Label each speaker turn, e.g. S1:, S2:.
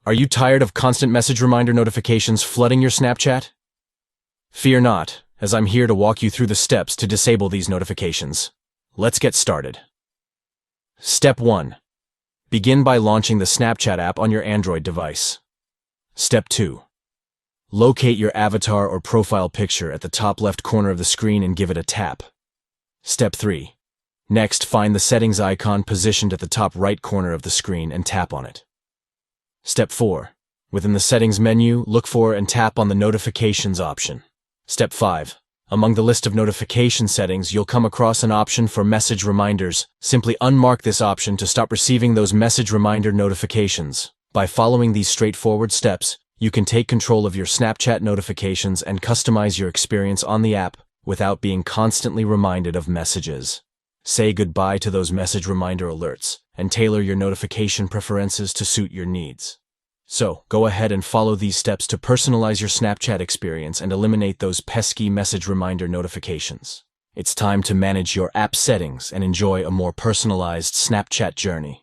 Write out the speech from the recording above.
S1: Are you tired of constant message reminder notifications flooding your Snapchat? Fear not, as I'm here to walk you through the steps to disable these notifications. Let's get started. Step 1. Begin by launching the Snapchat app on your Android device. Step 2. Locate your avatar or profile picture at the top left corner of the screen and give it a tap. Step 3. Next, find the settings icon positioned at the top right corner of the screen and tap on it. Step 4. Within the settings menu, look for and tap on the notifications option. Step 5. Among the list of notification settings, you'll come across an option for message reminders. Simply unmark this option to stop receiving those message reminder notifications. By following these straightforward steps, you can take control of your Snapchat notifications and customize your experience on the app without being constantly reminded of messages. Say goodbye to those message reminder alerts and tailor your notification preferences to suit your needs. So, go ahead and follow these steps to personalize your Snapchat experience and eliminate those pesky message reminder notifications. It's time to manage your app settings and enjoy a more personalized Snapchat journey.